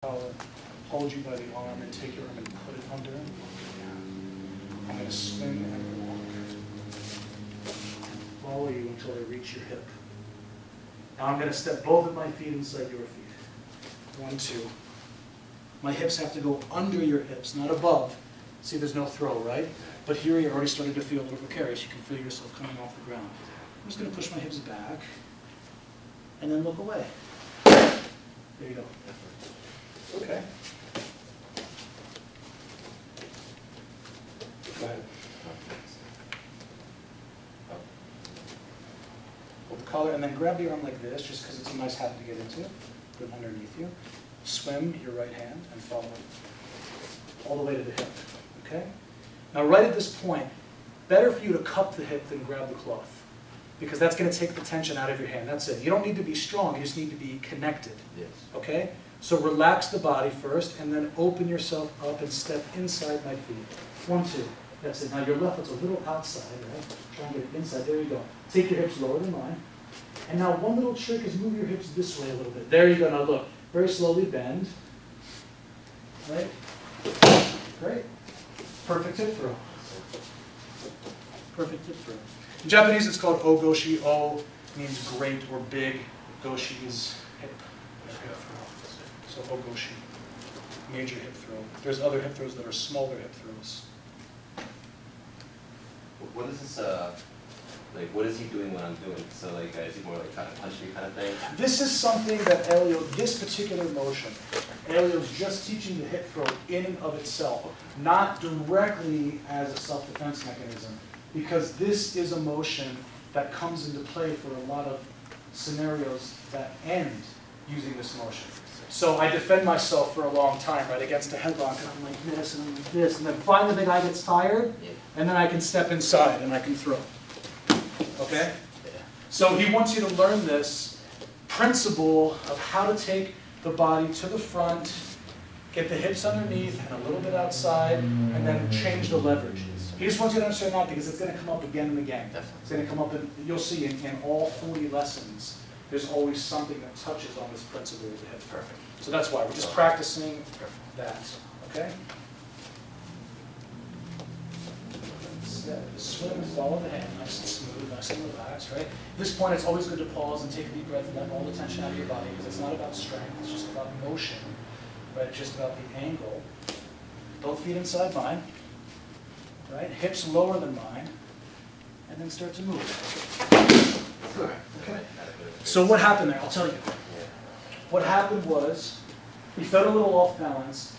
I'll hold you by the arm and take your arm and put it under him. I'm going to swing and walk. Follow you until I reach your hip. Now I'm going to step both of my feet inside your feet. 1, 2. My hips have to go under your hips, not above. See, there's no throw, right? But here you're already starting to feel a little precarious. You can feel yourself coming off the ground. I'm just going to push my hips back and then look away. There you go. Okay. Go ahead. Hold the collar and then grab the arm like this, just because it's a nice habit to get into. Put it underneath you. Swim your right hand and follow it all the way to the hip. Okay? Now right at this point, better for you to cup the hip than grab the cloth, because that's going to take the tension out of your hand. That's it. You don't need to be strong, you just need to be connected. Yes. Okay? So relax the body first, and then open yourself up and step inside my feet. 1, 2. That's it. Now your left foot's a little outside, right? Try and get it inside. There you go. Take your hips lower than mine. And now one little trick is move your hips this way a little bit. There you go. Now look. Very slowly bend. Right? Great. Perfect hip throw. Perfect hip throw. In Japanese, it's called ogoshi. O means great or big. Goshi is hip. Hip throw. So ogoshi, major hip throw. There's other hip throws that are smaller hip throws. What is this, like, what is he doing when I'm doing? So, like, is he more like trying to punch me kind of thing? This is something that Elio, this particular motion, Elio's just teaching the hip throw in and of itself, not directly as a self-defense mechanism, because this is a motion that comes into play for a lot of scenarios that end using this motion. So I defend myself for a long time, right, against a headlock, and I'm like this, and I'm like this, and then finally the guy gets tired, and then I can step inside and I can throw. Okay? So he wants you to learn this principle of how to take the body to the front, get the hips underneath and a little bit outside, and then change the leverage. He just wants you to understand that because it's going to come up again and again. It's going to come up, and you'll see in all 40 lessons, there's always something that touches on this principle of the hip. Perfect. So that's why we're just practicing that. Okay? Swim and follow the hand, nice and smooth, nice and relaxed, right? At this point, it's always good to pause and take a deep breath and let all the tension out of your body, because it's not about strength, it's just about motion, right? It's just about the angle. Both feet inside mine, right? Hips lower than mine, and then start to move. Okay. So what happened there? I'll tell you. What happened was, he felt a little off balance,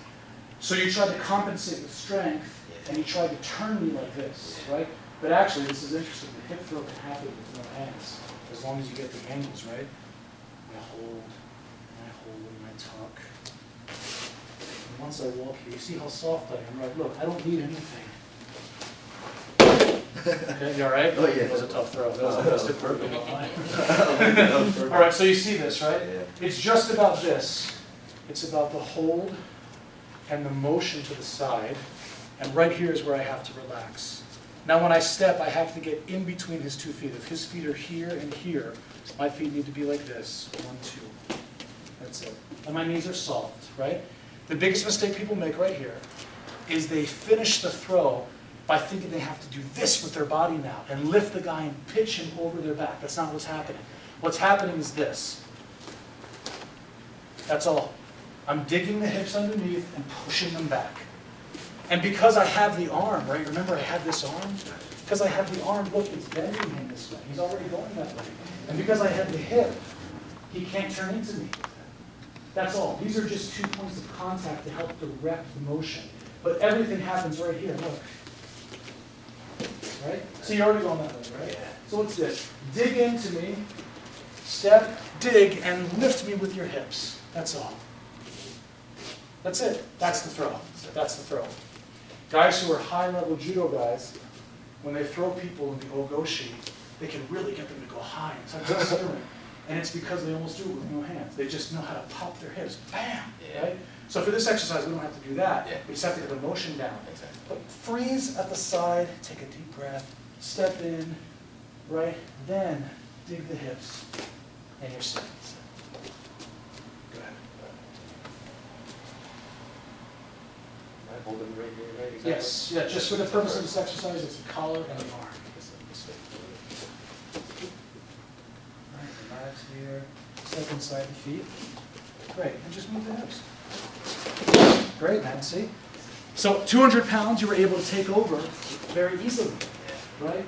so you tried to compensate with strength, and he tried to turn me like this, right? But actually, this is interesting. The hip throw can happen with no hands, as long as you get the angles, right? I hold, and I tuck. And once I walk here, you see how soft I am, right? Look, I don't need anything. Okay, you all right? Oh, yeah. That was a tough throw. That was a perfect line. All right, so you see this, right? Yeah. It's just about this. It's about the hold and the motion to the side. And right here is where I have to relax. Now when I step, I have to get in between his 2 feet. If his feet are here and here, my feet need to be like this. 1, 2. That's it. And my knees are soft, right? The biggest mistake people make right here is they finish the throw by thinking they have to do this with their body now and lift the guy and pitch him over their back. That's not what's happening. What's happening is this. That's all. I'm digging the hips underneath and pushing them back. And because I have the arm, right? Remember I had this arm? Because I have the arm, look, it's bending him this way. He's already going that way. And because I have the hip, he can't turn into me. That's all. These are just 2 points of contact to help direct the motion. But everything happens right here, look. Right? So you're already going that way, right? So what's this? Dig into me, step, dig, and lift me with your hips. That's all. That's it. That's the throw. That's the throw. Guys who are high-level judo guys, when they throw people in the ogoshi, they can really get them to go high and touch the ceiling. And it's because they almost do it with no hands. They just know how to pop their hips. Bam! Right? So for this exercise, we don't have to do that. We just have to get the motion down. But freeze at the side, take a deep breath, step in, right? Then dig the hips, and you're set. Go ahead. hold them right here, right? Exactly. Yes, yeah, just for the purpose of this exercise, it's the collar and the arm. Right, relax here, step inside the feet. Great, and just move the hips. Great, man, see? So 200 pounds you were able to take over very easily, right?